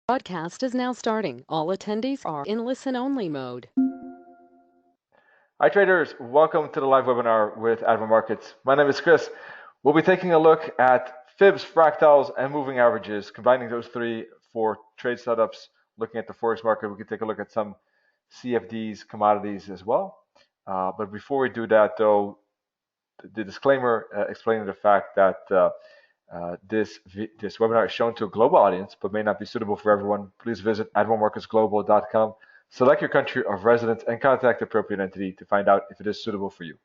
Broadcast is now starting. All attendees are in listen-only mode. Hi traders, welcome to the live webinar with Admiral Markets. My name is Chris. We'll be taking a look at Fibs, Fractals, and moving averages, combining those three for trade setups. Looking at the Forex market, we can take a look at some CFDs, commodities as well. But before we do that though, the disclaimer explaining the fact that this webinar is shown to a global audience but may not be suitable for everyone. Please visit admiralmarketsglobal.com, select your country of residence, and contact the appropriate entity to find out if it is suitable for you.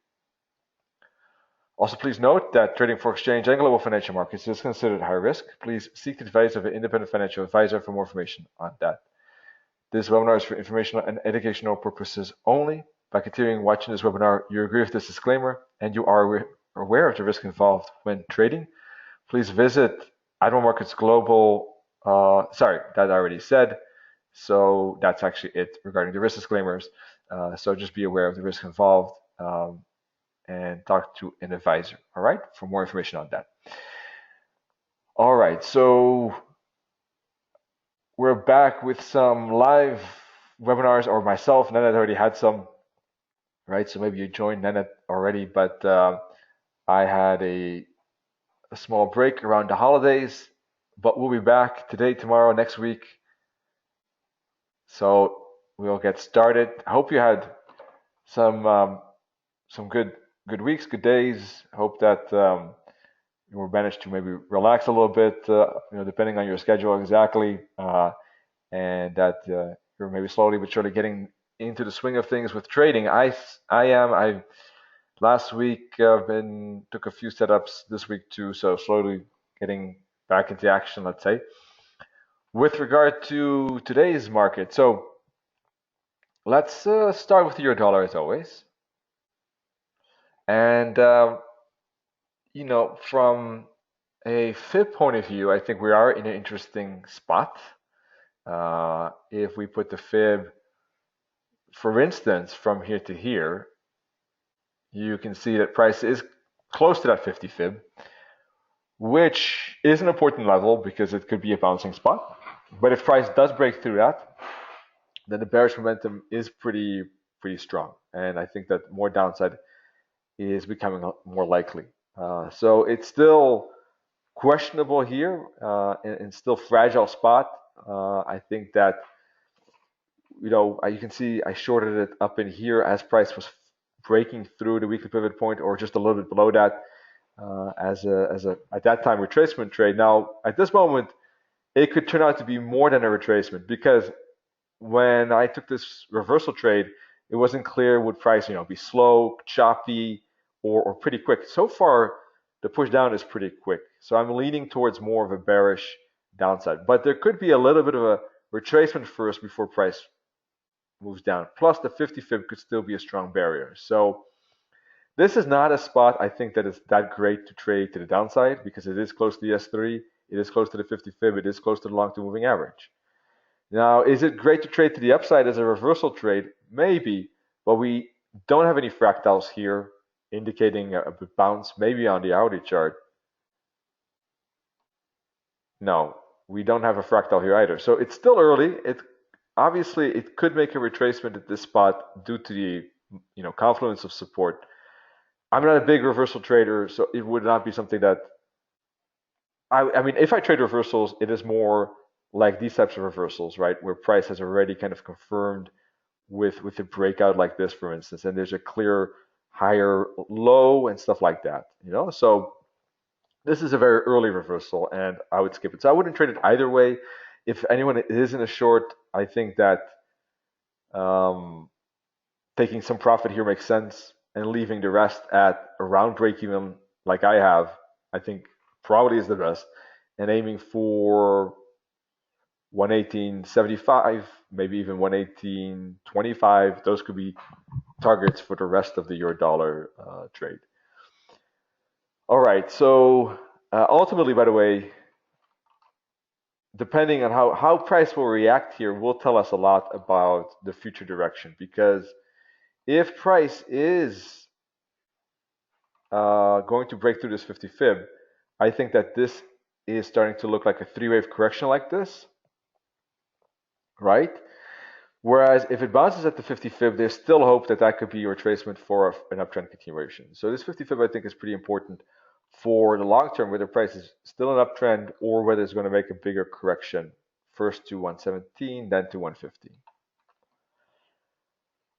Also, please note that trading for exchange and global financial markets is considered high risk. Please seek the advice of an independent financial advisor for more information on that. This webinar is for informational and educational purposes only. By continuing watching this webinar, you agree with this disclaimer and you are aware of the risk involved when trading. Please visit Admiral Markets Global. Sorry, that I already said. So that's actually it regarding the risk disclaimers. So just be aware of the risk involved and talk to an advisor, all right, for more information on that. All right, so we're back with some live webinars, or myself. Nanette already had some, right? So maybe you joined Nanette already, but I had a small break around the holidays, but we'll be back today, tomorrow, next week. So we'll get started. I hope you had some good weeks, good days. I hope that you were managed to maybe relax a little bit, depending on your schedule exactly, and that you're maybe slowly but surely getting into the swing of things with trading. I last week took a few setups this week too, so slowly getting back into action, let's say. With regard to today's market, so let's start with the euro dollar as always. And from a Fib point of view, I think we are in an interesting spot. If we put the Fib, for instance, from here to here, you can see that price is close to that 50 Fib, which is an important level because it could be a bouncing spot. But if price does break through that, then the bearish momentum is pretty strong. And I think that more downside is becoming more likely. So it's still questionable here and still fragile spot. I think that, you can see I shorted it up in here as price was breaking through the weekly pivot point or just a little bit below that as a at that time retracement trade. Now at this moment, it could turn out to be more than a retracement because when I took this reversal trade, it wasn't clear would price be slow, choppy, or pretty quick. So far, the push down is pretty quick. So I'm leaning towards more of a bearish downside. But there could be a little bit of a retracement first before price moves down. Plus the 50 Fib could still be a strong barrier. So this is not a spot I think that is that great to trade to the downside because it is close to the S3, it is close to the 50 Fib, it is close to the long-term moving average. Now, is it great to trade to the upside as a reversal trade? Maybe, but we don't have any fractals here indicating a bounce, maybe on the hourly chart. No, we don't have a fractal here either. So it's still early. Obviously it could make a retracement at this spot due to the confluence of support. I'm not a big reversal trader, so it would not be something that I mean, if I trade reversals, it is more like these types of reversals, right, where price has already kind of confirmed with a breakout like this, for instance, and there's a clear higher low and stuff like that, So this is a very early reversal, and I would skip it. So I wouldn't trade it either way. If anyone is in a short, I think that taking some profit here makes sense, and leaving the rest at around break even, like I have, I think probably is the best, and aiming for 118.75, maybe even 118.25. Those could be targets for the rest of the euro dollar trade. All right, so ultimately, by the way, depending on how price will react here will tell us a lot about the future direction, because if price is going to break through this 50 Fib, I think that this is starting to look like a three-wave correction like this. right? Whereas if it bounces at the 50 fib, there's still hope that that could be your retracement for an uptrend continuation. So this 50 fib I think is pretty important for the long term, whether price is still an uptrend or whether it's going to make a bigger correction, first to 117, then to 150.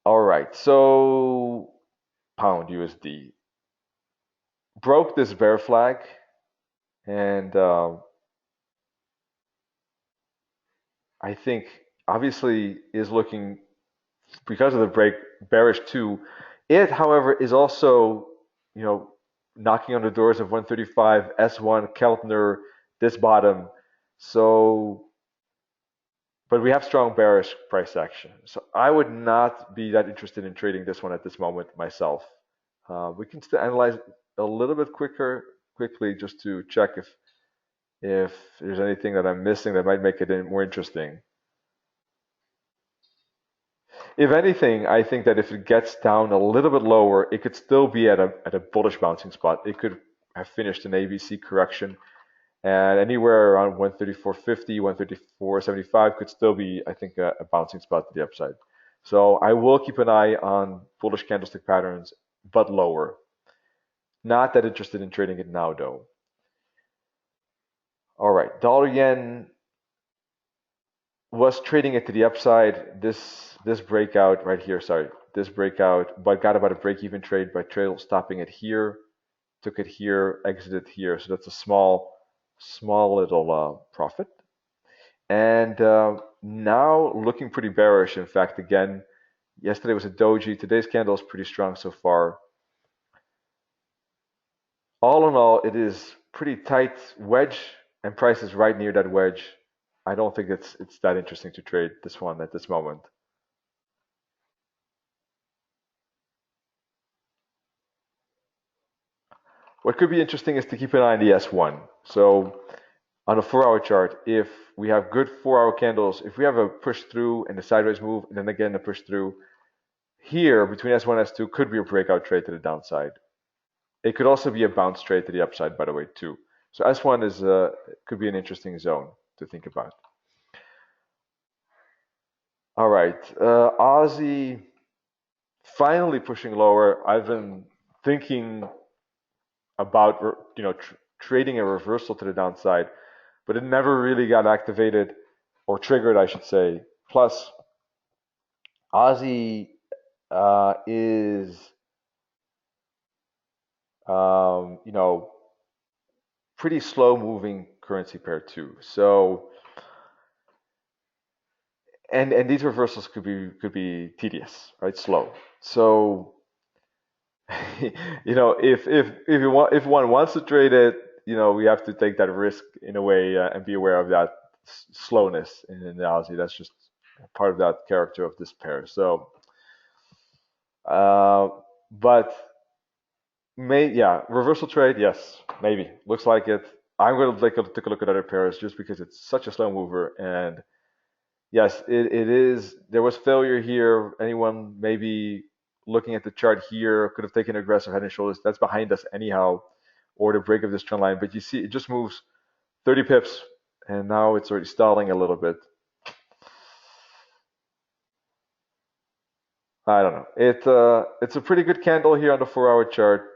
All right, so pound USD broke this bear flag, and I think obviously is looking, because of the break, bearish too. It, however, is also, knocking on the doors of 135, S1, Keltner, this bottom. So, but we have strong bearish price action. So I would not be that interested in trading this one at this moment myself. We can still analyze a little bit quickly, just to check if there's anything that I'm missing that might make it more interesting. If anything, I think that if it gets down a little bit lower, it could still be at a bullish bouncing spot. It could have finished an ABC correction, and anywhere around 134.50, 134.75 could still be, I think, a bouncing spot to the upside. So I will keep an eye on bullish candlestick patterns, but lower. Not that interested in trading it now, though. All right, dollar yen was trading it to the upside. This breakout right here, sorry, this breakout, but got about a break-even trade by trail stopping it here, took it here, exited here. So that's a small little profit. And now looking pretty bearish. In fact, again, yesterday was a doji. Today's candle is pretty strong so far. All in all, it is pretty tight wedge, and price is right near that wedge. I don't think it's that interesting to trade this one at this moment. What could be interesting is to keep an eye on the S1. So on a 4-hour chart, if we have good 4-hour candles, if we have a push through and a sideways move, and then again a push through, here between S1 and S2 could be a breakout trade to the downside. It could also be a bounce trade to the upside, by the way, too. So S1 is could be an interesting zone to think about. All right, Aussie finally pushing lower. I've been thinking about trading a reversal to the downside, but it never really got activated or triggered, I should say. Plus, Aussie is pretty slow moving currency pair too. So and these reversals could be tedious, right? Slow. So if one wants to trade it, we have to take that risk in a way and be aware of that slowness in the Aussie. That's just part of that character of this pair. So, but reversal trade, yes, maybe looks like it. I'm going to take a look at other pairs just because it's such a slow mover. And yes, it is. There was failure here. Anyone maybe looking at the chart here could have taken aggressive head and shoulders. That's behind us anyhow, or the break of this trend line. But you see, it just moves 30 pips, and now it's already stalling a little bit. I don't know. It's a pretty good candle here on the 4-hour chart.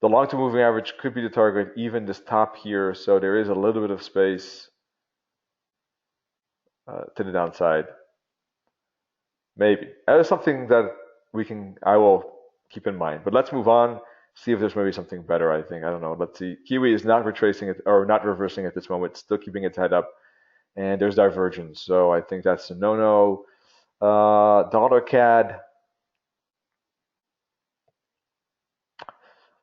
The long-term moving average could be the target, even this top here. So there is a little bit of space to the downside. Maybe that is something that I will keep in mind. But let's move on. See if there's maybe something better. I don't know. Let's see. Kiwi is not retracing it or not reversing at this moment. Still keeping its head up, and there's divergence. So I think that's a no-no. Dollar CAD.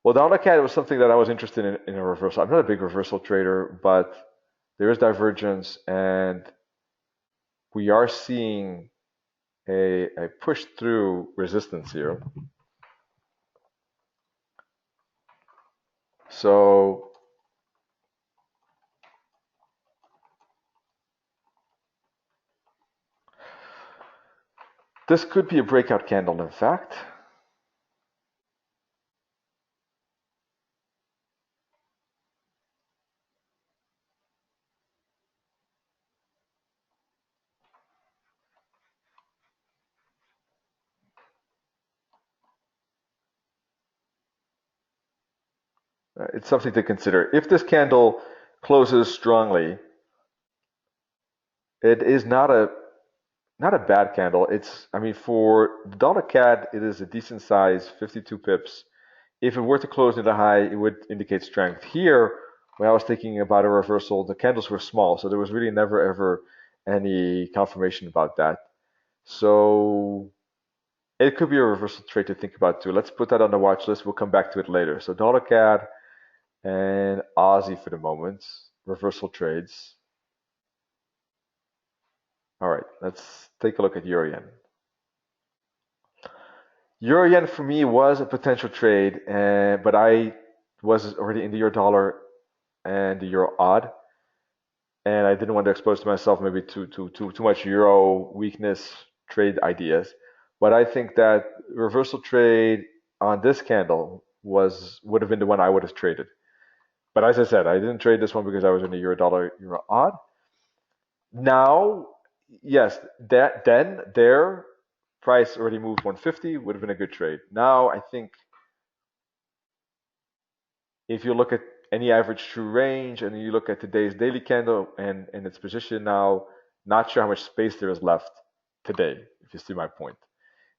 Well, dollar CAD was something that I was interested in a reversal. I'm not a big reversal trader, but there is divergence, and we are seeing a push through resistance here. So this could be a breakout candle, in fact. it's something to consider. If this candle closes strongly, it is not a bad candle. I mean, for the dollar CAD, it is a decent size, 52 pips. If it were to close in the high, it would indicate strength. Here, when I was thinking about a reversal, the candles were small, so there was really never ever any confirmation about that. So it could be a reversal trade to think about too. Let's put that on the watch list. We'll come back to it later. So dollar CAD and Aussie for the moment, reversal trades. All right, let's take a look at Euro Yen. Euro Yen for me was a potential trade, but I was already in the Euro dollar and the Euro odd, and I didn't want to expose to myself maybe too much Euro weakness trade ideas. But I think that reversal trade on this candle would have been the one I would have traded. But as I said, I didn't trade this one because I was in the Euro dollar Euro odd. Now, yes, that then their price already moved 150, would have been a good trade. Now I think if you look at any average true range and you look at today's daily candle and its position now, not sure how much space there is left today, if you see my point.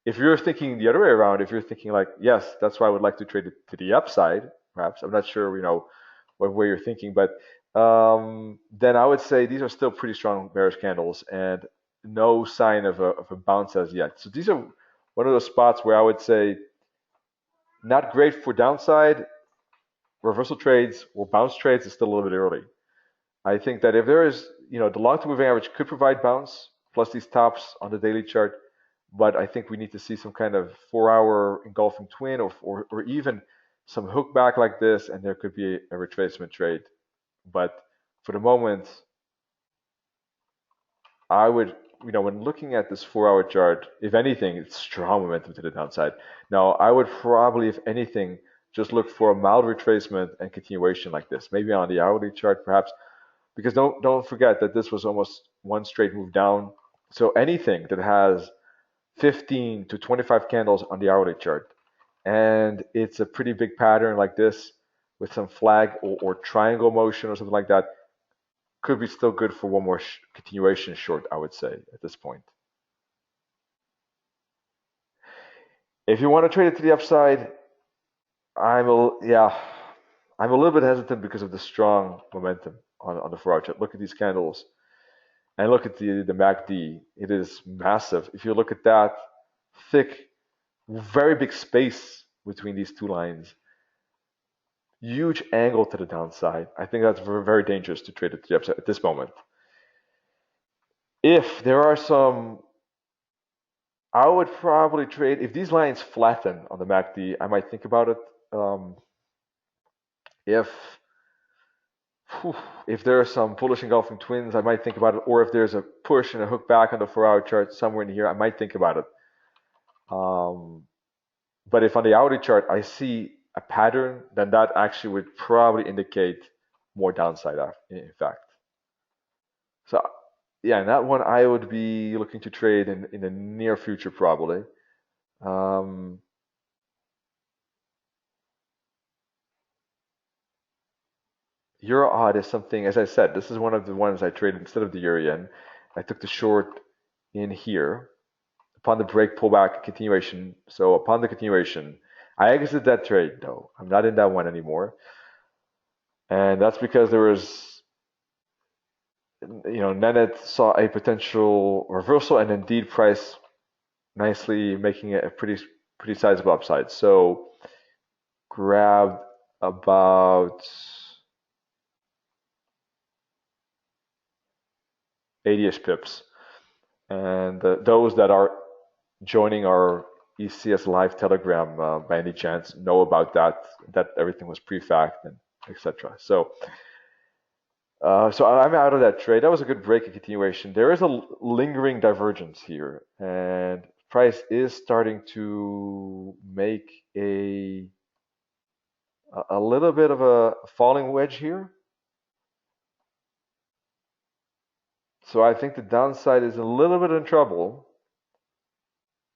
If you're thinking the other way around, if you're thinking like, yes, that's why I would like to trade it to the upside, perhaps, I'm not sure, what way you're thinking, but then I would say these are still pretty strong bearish candles and no sign of a bounce as yet. So these are one of those spots where I would say not great for downside. Reversal trades or bounce trades is still a little bit early. I think that if there is, the long-term moving average could provide bounce plus these tops on the daily chart, but I think we need to see some kind of 4-hour engulfing twin or even some hook back like this, and there could be a retracement trade. But for the moment, I would, when looking at this 4-hour chart, if anything, it's strong momentum to the downside. Now, I would probably, if anything, just look for a mild retracement and continuation like this, maybe on the hourly chart, perhaps, because don't forget that this was almost one straight move down. So anything that has 15 to 25 candles on the hourly chart, and it's a pretty big pattern like this with some flag or triangle motion or something like that, could be still good for one more continuation short, I would say, at this point. If you want to trade it to the upside, I'm a little bit hesitant because of the strong momentum on the 4-hour chart. Look at these candles and look at the MACD. It is massive. If you look at that thick, very big space between these two lines, huge angle to the downside. I think that's very, very dangerous to trade it to the upside at this moment. If there are some, I would probably trade, if these lines flatten on the MACD, I might think about it. If if there are some bullish engulfing twins, I might think about it. Or if there's a push and a hook back on the 4-hour chart somewhere in here, I might think about it. But if on the hourly chart I see a pattern, then that actually would probably indicate more downside, in fact. So yeah, in that one I would be looking to trade in the near future probably. Euro odd is something, as I said, this is one of the ones I traded instead of the euro yen. I took the short in here upon the break, pullback, continuation. So upon the continuation, I exited that trade though. I'm not in that one anymore. And that's because there was, Nenet saw a potential reversal and indeed price nicely making it a pretty sizable upside. So grabbed about 80-ish pips. And those that are joining our ECS live telegram by any chance know about that everything was pre-fact and etc. So I'm out of that trade. That was a good break and continuation. There is a lingering divergence here, and price is starting to make a little bit of a falling wedge here. So I think the downside is a little bit in trouble.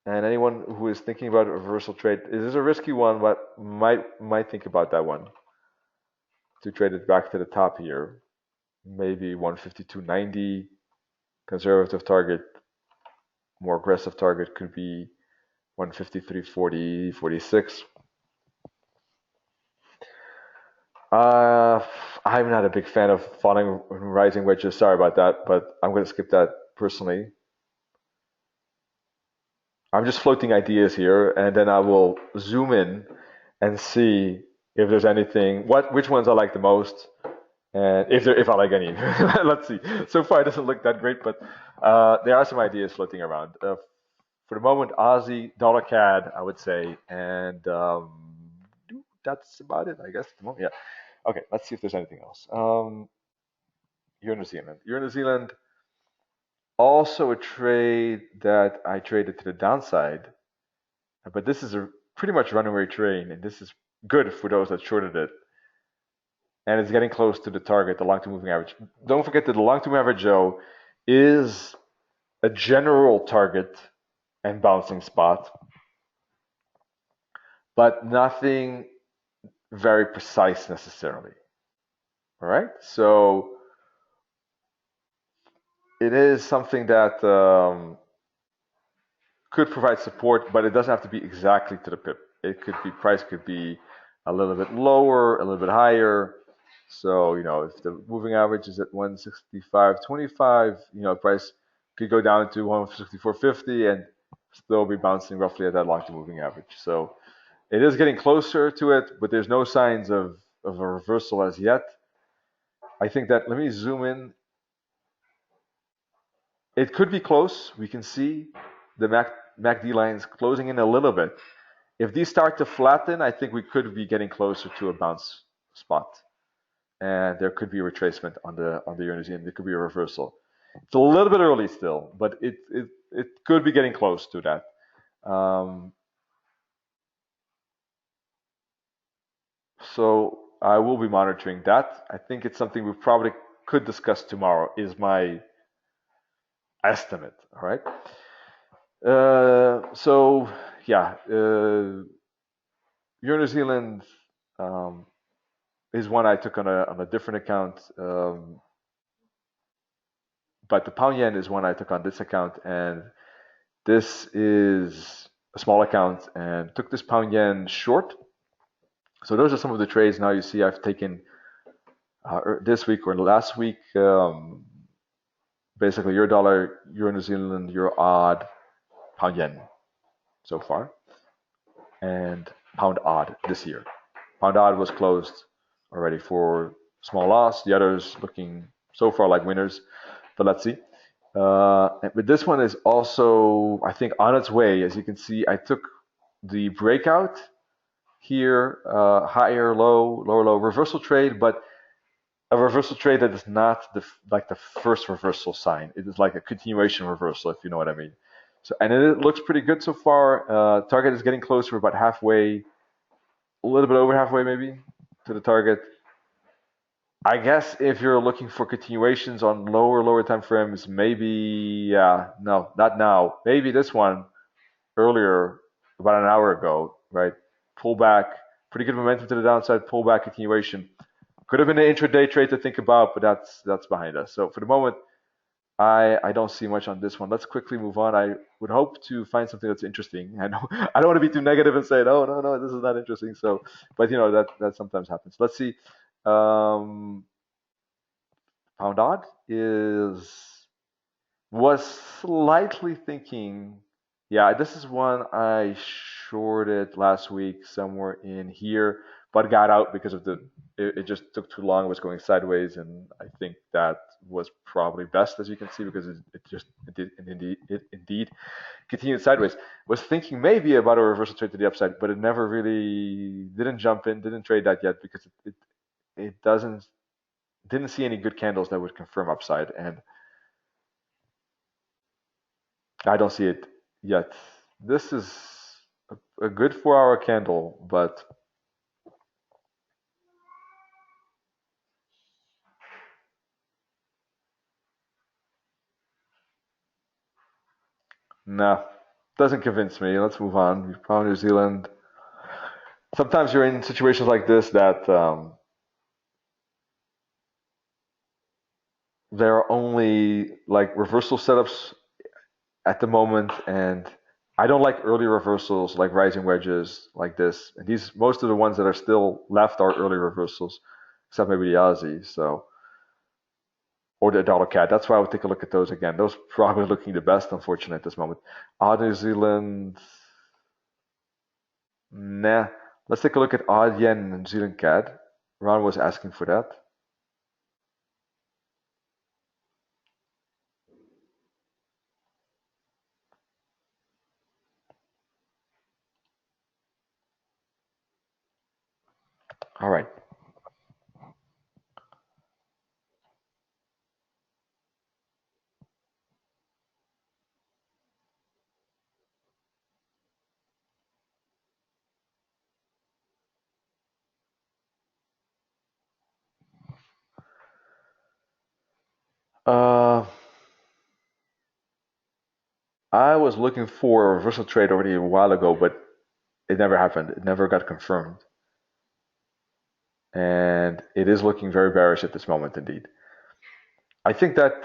And anyone who is thinking about a reversal trade, it is a risky one, but might think about that one. to trade it back to the top here. Maybe 152.90 conservative target, more aggressive target could be 153.40, 46. I'm not a big fan of falling and rising wedges. Sorry about that, but I'm going to skip that personally. I'm just floating ideas here, and then I will zoom in and see if there's anything, which ones I like the most, and if I like any. Let's see. So far, it doesn't look that great, but there are some ideas floating around. For the moment, Aussie, dollar CAD, I would say, and that's about it, I guess. At the moment, yeah. Okay, let's see if there's anything else. Euro New Zealand. Euro New Zealand, also a trade that I traded to the downside, but this is a pretty much runaway trade, and this is good for those that shorted it. And it's getting close to the target, the long-term moving average. Don't forget that the long-term average, Joe, is a general target and bouncing spot, but nothing very precise necessarily. All right, so it is something that could provide support, but it doesn't have to be exactly to the pip. It could be, price could be a little bit lower, a little bit higher. So, if the moving average is at 165.25, price could go down to 164.50 and still be bouncing roughly at that long-term moving average. So it is getting closer to it, but there's no signs of a reversal as yet. I think that, let me zoom in. It could be close. We can see the MACD lines closing in a little bit. If these start to flatten, I think we could be getting closer to a bounce spot, and there could be a retracement on the Euro New Zealand. There could be a reversal. It's a little bit early still, but it could be getting close to that. So I will be monitoring that. I think it's something we probably could discuss tomorrow, is my estimate. All right. So yeah, Euro New Zealand is one I took on a different account, but the pound yen is one I took on this account, and this is a small account, and took this pound yen short. So those are some of the trades. Now you see I've taken this week or last week, basically euro dollar, euro New Zealand, euro odd, pound yen so far, and pound odd this year. Pound odd was closed already for small loss. The others looking so far like winners, but let's see. But this one is also, I think, on its way. As you can see, I took the breakout here, higher, low, lower, low, reversal trade, but a reversal trade that is not like the first reversal sign. It is like a continuation reversal, if you know what I mean. So, and it looks pretty good so far. Target is getting closer, about halfway, a little bit over halfway maybe to the target. I guess if you're looking for continuations on lower time frames, maybe, no, not now. Maybe this one earlier, about an hour ago, right? Pull back, pretty good momentum to the downside, pull back continuation. Could have been an intraday trade to think about, but that's behind us. So for the moment, I don't see much on this one. Let's quickly move on. I would hope to find something that's interesting. I know I don't want to be too negative and say, no, this is not interesting. So, but that sometimes happens. Let's see. Pound odd was slightly thinking, yeah, this is one I shorted last week somewhere in here, but got out because of it just took too long. It was going sideways, and I think that was probably best, as you can see, because it indeed continued sideways. Was thinking maybe about a reversal trade to the upside, but it never really didn't jump in, didn't trade that yet because it didn't see any good candles that would confirm upside, and I don't see it yet. This is a good 4-hour candle, but nah, doesn't convince me. Let's move on. We've found New Zealand. Sometimes you're in situations like this that there are only like reversal setups at the moment, and I don't like early reversals like rising wedges like this. And these most of the ones that are still left are early reversals, except maybe the Aussie, so or the dollar CAD. That's why I would take a look at those again. Those probably looking the best, unfortunately, at this moment. New Zealand, nah. Let's take a look at Yen and New Zealand CAD. Ron was asking for that. All right. Uh, I was looking for a reversal trade already a while ago, but it never happened. It never got confirmed. And it is looking very bearish at this moment indeed. I think that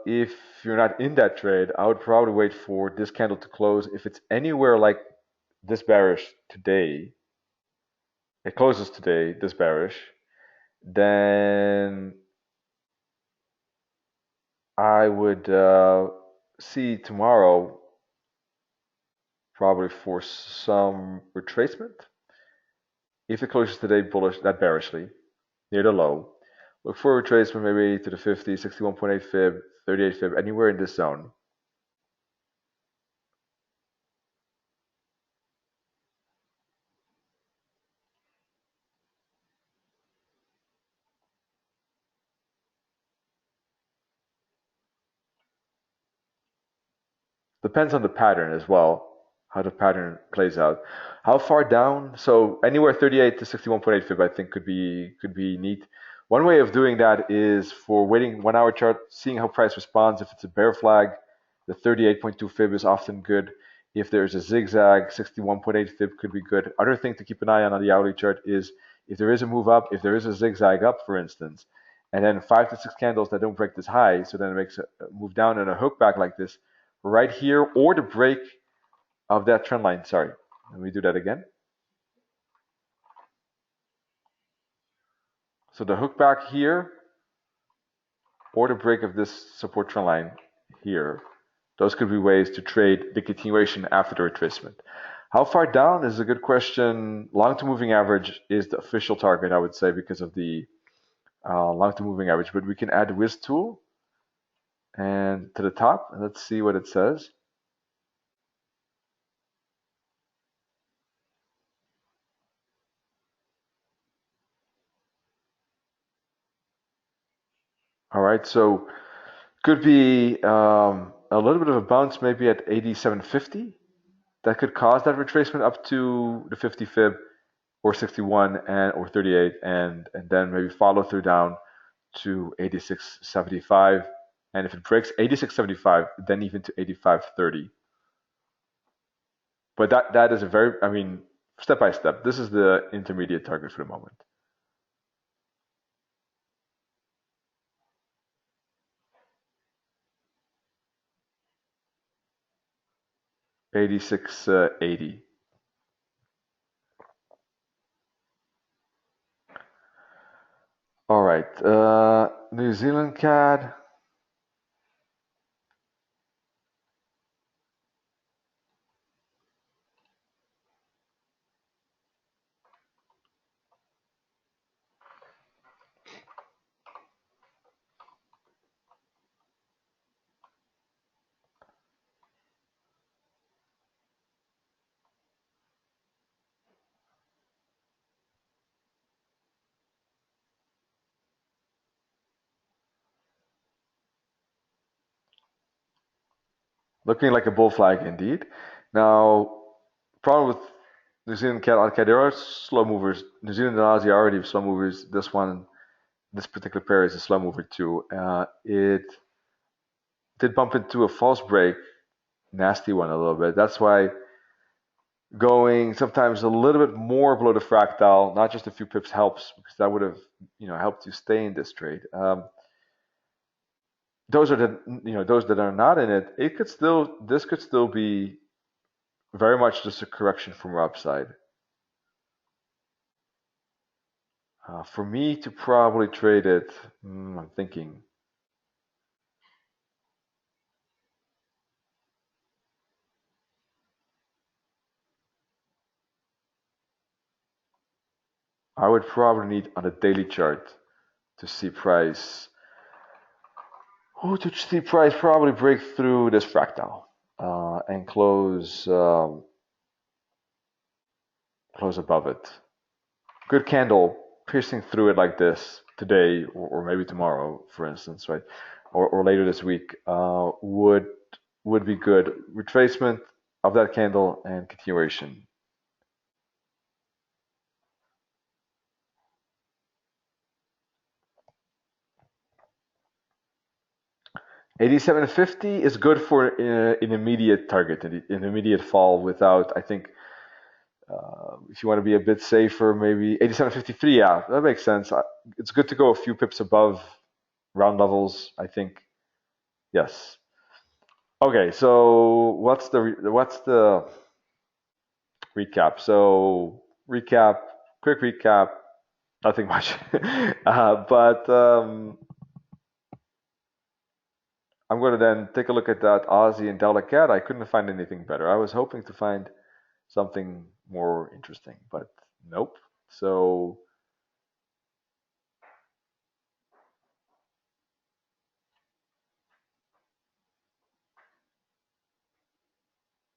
if you're not in that trade, I would probably wait for this candle to close. If it's anywhere like this bearish today, it closes today, this bearish, then I would see tomorrow probably for some retracement. If it closes today bullish, that bearishly, near the low, look for a retracement maybe to the 50, 61.8 fib, 38 fib, anywhere in this zone. Depends on the pattern as well, how the pattern plays out. How far down? So anywhere 38 to 61.8 fib, I think could be neat. One way of doing that is for waiting 1 hour chart, seeing how price responds. If it's a bear flag, the 38.2 fib is often good. If there's a zigzag, 61.8 fib could be good. Other thing to keep an eye on the hourly chart is if there is a move up, if there is a zigzag up, for instance, and then 5 to 6 candles that don't break this high, so then it makes a move down and a hook back like this, right here, or the break of that trend line. Sorry, let me do that again. So the hook back here, or the break of this support trend line here. Those could be ways to trade the continuation after the retracement. How far down is a good question. Long to moving average is the official target, I would say, because of the long to moving average. But we can add the Wiz tool and to the top, and let's see what it says. All right, so could be a little bit of a bounce, maybe at 87.50. That could cause that retracement up to the 50 fib or 61 and or 38, and then maybe follow through down to 86.75. And if it breaks 86.75, then even to 85.30. But that is a very, I mean, step by step. This is the intermediate target for the moment. 86.80. All right, New Zealand CAD. Looking like a bull flag indeed. Now, problem with New Zealand CAD, okay, there are slow movers. New Zealand and Aussie are already slow movers. This one, this particular pair is a slow mover too. It did bump into a false break, nasty one a little bit. That's why going sometimes a little bit more below the fractal, not just a few pips helps, because that would have helped you stay in this trade. those are those that are not in it. This could still be very much just a correction from our upside. For me to probably trade it, I'm thinking. I would probably need on a daily chart to see price. Oh, to see price probably break through this fractal and close above it. Good candle piercing through it like this today, or maybe tomorrow, for instance, right, or later this week, would be good. Retracement of that candle and continuation. 87.50 is good for an immediate target, an immediate fall without, I think, if you want to be a bit safer, maybe 87.53. Yeah, that makes sense. It's good to go a few pips above round levels, I think. Yes. Okay, so what's the recap? So quick recap, nothing much. But I'm going to then take a look at that Aussie and Delta Cat. I couldn't find anything better. I was hoping to find something more interesting, but nope. So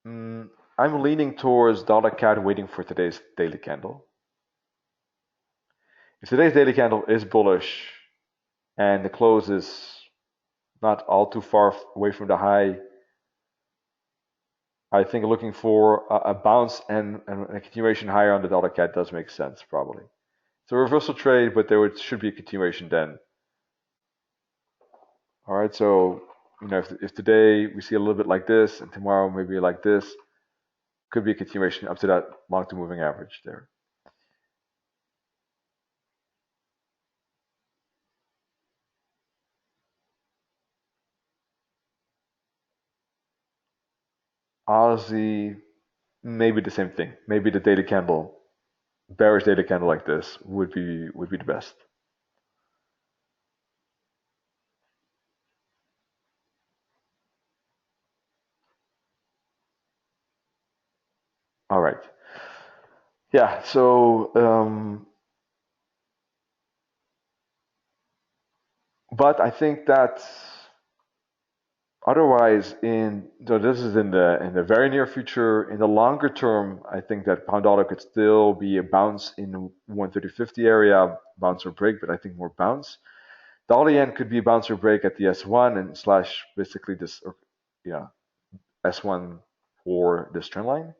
I'm leaning towards Delta Cat, waiting for today's daily candle. If today's daily candle is bullish and the close is not all too far away from the high, I think looking for a bounce and a continuation higher on the Delta Cat does make sense, probably. It's a reversal trade, but should be a continuation then. All right, so if today we see a little bit like this, and tomorrow maybe like this, could be a continuation up to that long-term moving average there. Aussie, maybe the same thing. Maybe the daily candle, bearish daily candle like this would be the best. All right. Yeah. So, but I think that otherwise, so this is in the very near future. In the longer term, I think that pound dollar could still be a bounce in the 130.50 area, bounce or break, but I think more bounce. Dollar yen could be a bounce or break at the S1 and slash basically this, or, yeah, S1 or this trend line.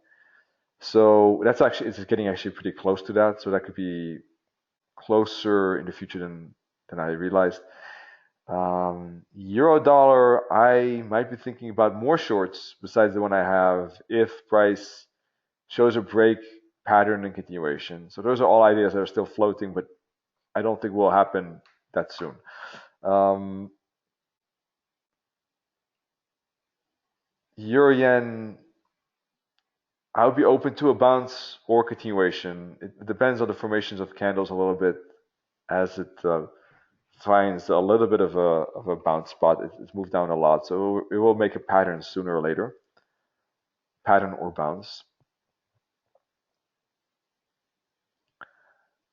So it's getting actually pretty close to that. So that could be closer in the future than I realized. Euro dollar, I might be thinking about more shorts besides the one I have if price shows a break pattern and continuation. So those are all ideas that are still floating, but I don't think will happen that soon. Euro yen, I would be open to a bounce or continuation. It depends on the formations of candles a little bit as it finds a little bit of a bounce spot. It's moved down a lot, so it will make a pattern sooner or later, pattern or bounce.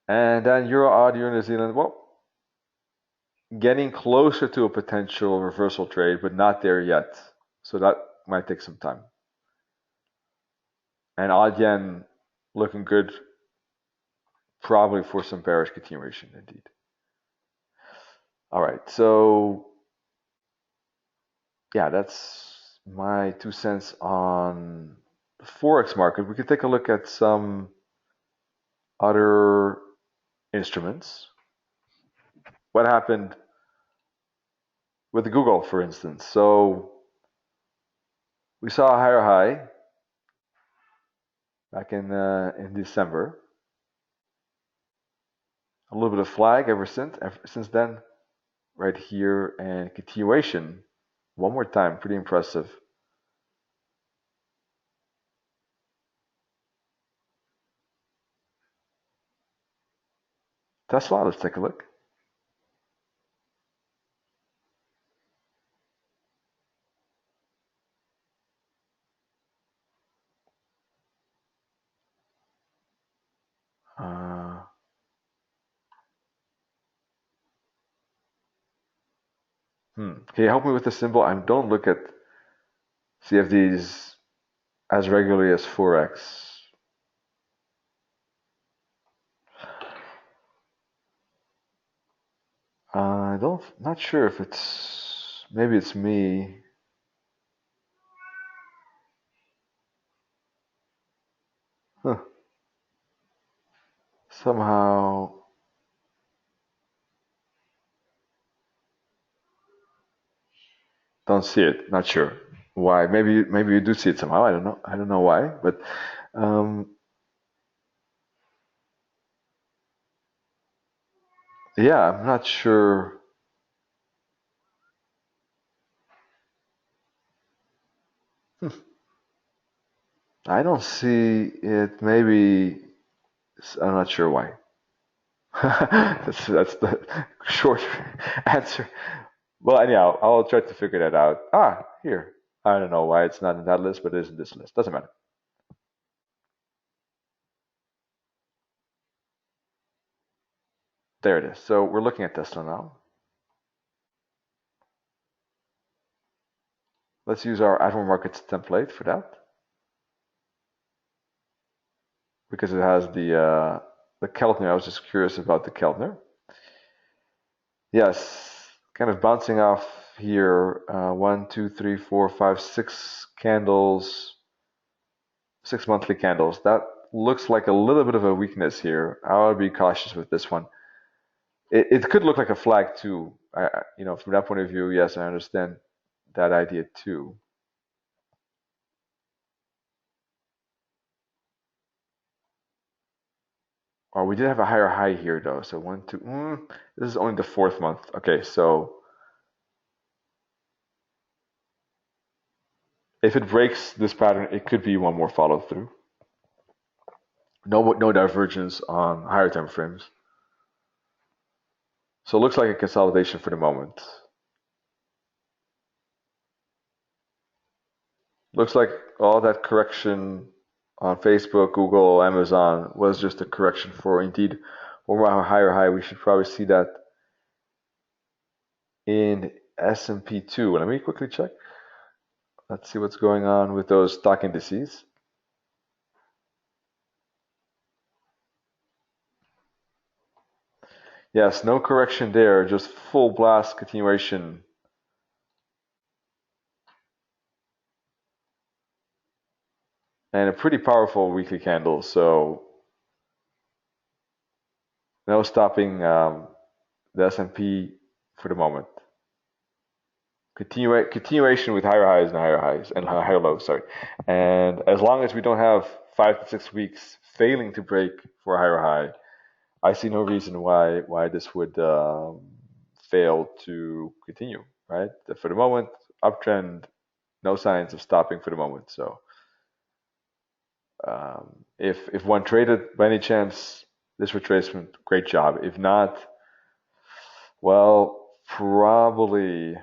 And then Euro odd, Euro New Zealand, well, getting closer to a potential reversal trade, but not there yet. So that might take some time. And odd yen looking good, probably for some bearish continuation indeed. All right, so yeah, that's my 2 cents on the Forex market. We could take a look at some other instruments. What happened with Google, for instance? So we saw a higher high back in December. A little bit of flag ever since then. right here and continuation one more time. Pretty impressive. Tesla, let's take a look. Uh, Can you help me with the symbol? I don't look at CFDs as regularly as Forex. Not sure if maybe it's me. Huh. Somehow don't see it. Not sure why. Maybe you do see it somehow. I don't know. I don't know why, but um, yeah, I'm not sure. Hmm. I don't see it. Maybe I'm not sure why. That's the short answer. Well, anyhow, I'll try to figure that out. Here. I don't know why it's not in that list, but it is in this list. Doesn't matter. There it is. So we're looking at Tesla now. Let's use our Admiral Markets template for that because it has the Keltner. I was just curious about the Keltner. Yes, kind of bouncing off here. 1, 2, 3, 4, 5, 6 candles, 6 monthly candles. That looks like a little bit of a weakness here. I would be cautious with this one. It could look like a flag too. From that point of view, yes, I understand that idea too. Oh, we did have a higher high here though. So 1, 2. This is only the fourth month. Okay, so if it breaks this pattern, it could be one more follow through. No divergence on higher time frames. So it looks like a consolidation for the moment. Looks like all that correction on Facebook, Google, Amazon was just a correction for indeed one more higher high. We should probably see that in S&P too. Let me quickly check. Let's see what's going on with those stock indices. Yes, no correction there, just full blast continuation. And a pretty powerful weekly candle, so no stopping the S&P for the moment. Continuation with higher highs and higher highs and higher lows, sorry. And as long as we don't have 5 to 6 weeks failing to break for a higher high, I see no reason why this would fail to continue, right? For the moment, uptrend, no signs of stopping for the moment. So if one traded by any chance this retracement, great job. If not, well, probably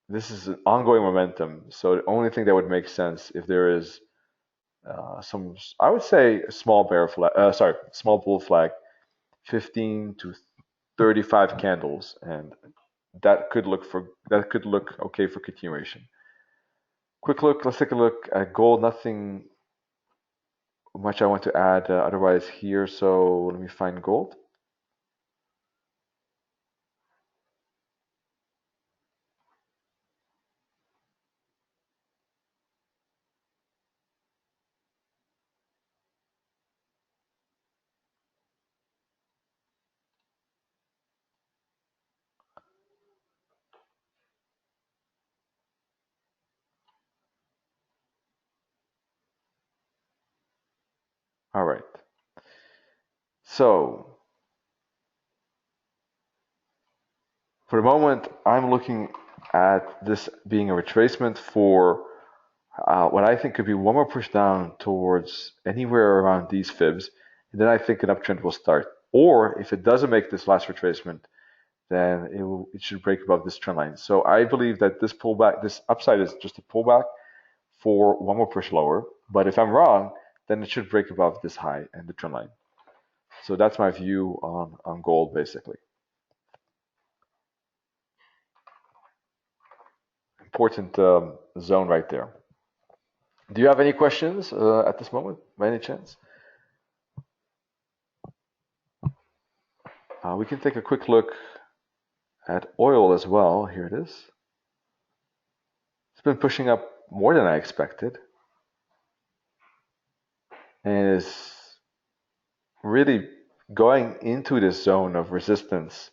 this is an ongoing momentum. So the only thing that would make sense if there is I would say a small bear flag, small bull flag, 15 to 35 candles, and that could look okay for continuation. Quick look. Let's take a look at gold. Nothing much I want to add otherwise here. So let me find gold. All right. So For the moment, I'm looking at this being a retracement for what I think could be one more push down towards anywhere around these fibs, and then I think an uptrend will start. Or if it doesn't make this last retracement, then it should break above this trend line. So I believe that this pullback, this upside is just a pullback for one more push lower. But if I'm wrong, then it should break above this high and the trend line. So that's my view on gold, basically. Important zone right there. Do you have any questions at this moment, by any chance? We can take a quick look at oil as well. Here it is. It's been pushing up more than I expected, and is really going into this zone of resistance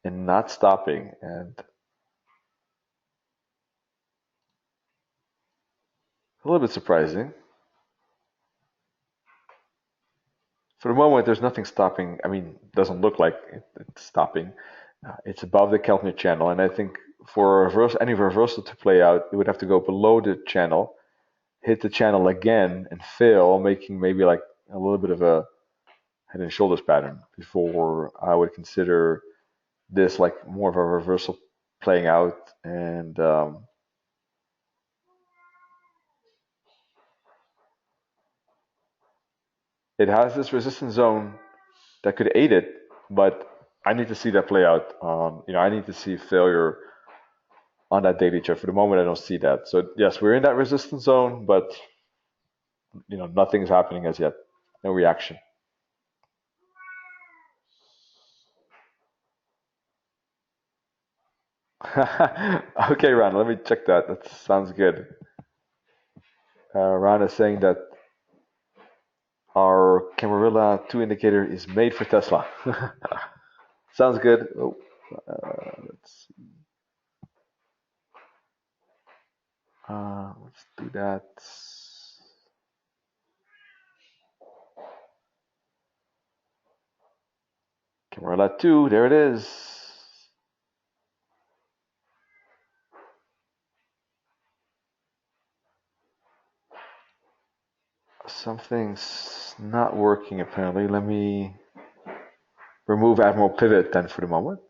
and not stopping. And a little bit surprising. For the moment, there's nothing stopping. I mean, it doesn't look like it's stopping. It's above the Keltner channel, and I think for any reversal to play out, it would have to go below the channel, hit the channel again, and fail, making maybe like a little bit of a head and shoulders pattern before I would consider this like more of a reversal playing out. And it has this resistance zone that could aid it, but I need to see that play out. I need to see failure on that daily chart. For the moment, I don't see that. So yes, we're in that resistance zone, but nothing's happening as yet. No reaction. Okay, Ron, let me check that. That sounds good. Ron is saying that our Camarilla 2 indicator is made for Tesla. Sounds good. Oh, let's see. Let's do that. Camarilla 2, there it is. Something's not working apparently. Let me remove Admiral Pivot then for the moment.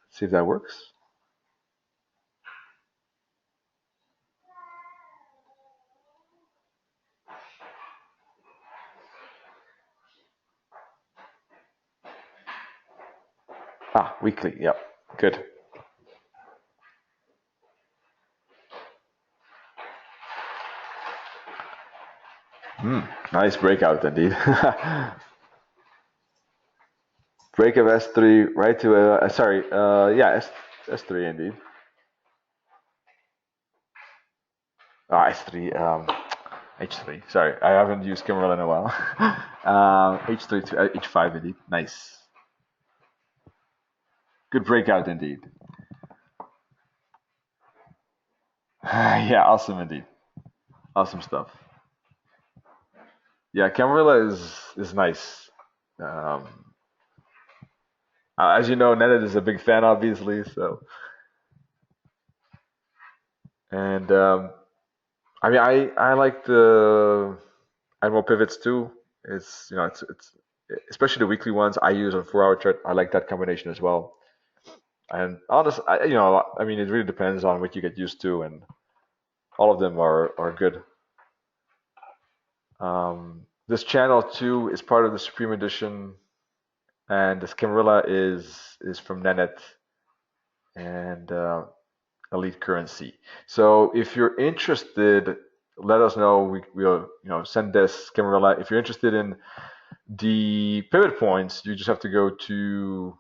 See if that works. Weekly, yep, good. Nice breakout indeed. Break of S3 right to S3 indeed. S3, H3. Sorry, I haven't used Camarilla in a while. H3 to H5 indeed. Nice. Good breakout indeed. Yeah, awesome indeed. Awesome stuff. Yeah, Camarilla is nice. As you know, Netted is a big fan, obviously. So, and I like the Admiral pivots too. It's especially the weekly ones I use on 4-hour chart. I like that combination as well. And honestly, it really depends on what you get used to, and all of them are good. This channel too is part of the Supreme Edition, and this Camarilla is from Nenet and Elite Currency. So if you're interested, let us know. We'll send this Camarilla. If you're interested in the pivot points, you just have to go to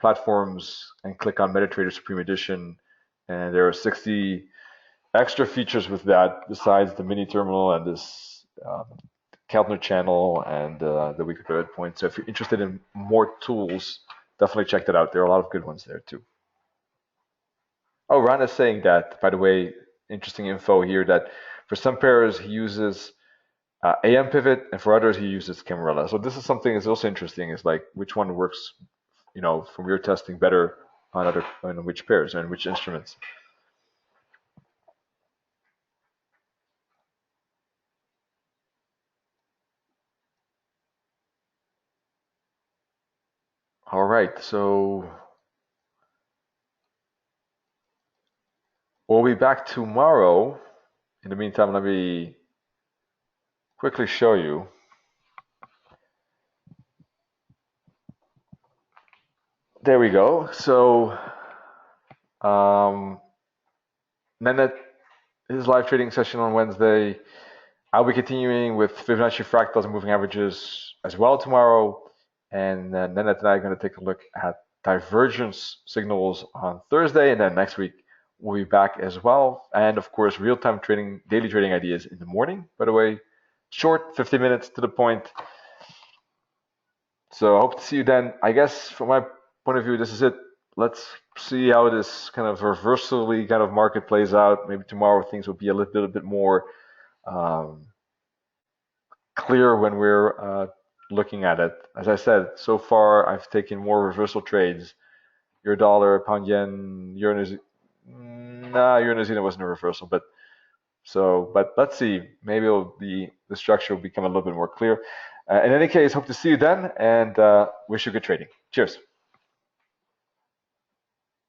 platforms and click on MetaTrader Supreme Edition, and there are 60 extra features with that besides the mini terminal and this Keltner channel and the weekly pivot point. So if you're interested in more tools, definitely check that out. There are a lot of good ones there too. Oh, Ron is saying that, by the way, interesting info here, that for some pairs he uses AM pivot, and for others he uses Camarilla. So this is something that's also interesting, is like which one works, from your testing better on which pairs and which instruments. All right, so we'll be back tomorrow. In the meantime, let me quickly show you. There we go. So Mehmet, his live trading session on Wednesday. I'll be continuing with Fibonacci fractals and moving averages as well tomorrow. And then Mehmet and I are going to take a look at divergence signals on Thursday. And then next week, we'll be back as well. And of course, real-time trading, daily trading ideas in the morning, by the way. Short, 50 minutes to the point. So I hope to see you then. I guess from my point of view, this is it. Let's see how this kind of reversally kind of market plays out. Maybe tomorrow things will be a little bit more clear when we're looking at it. As I said, so far I've taken more reversal trades. Euro dollar, pound yen, euro New Zealand. Euro New Zealand wasn't a reversal, but let's see. Maybe the structure will become a little bit more clear. In any case, hope to see you then, and wish you good trading. Cheers.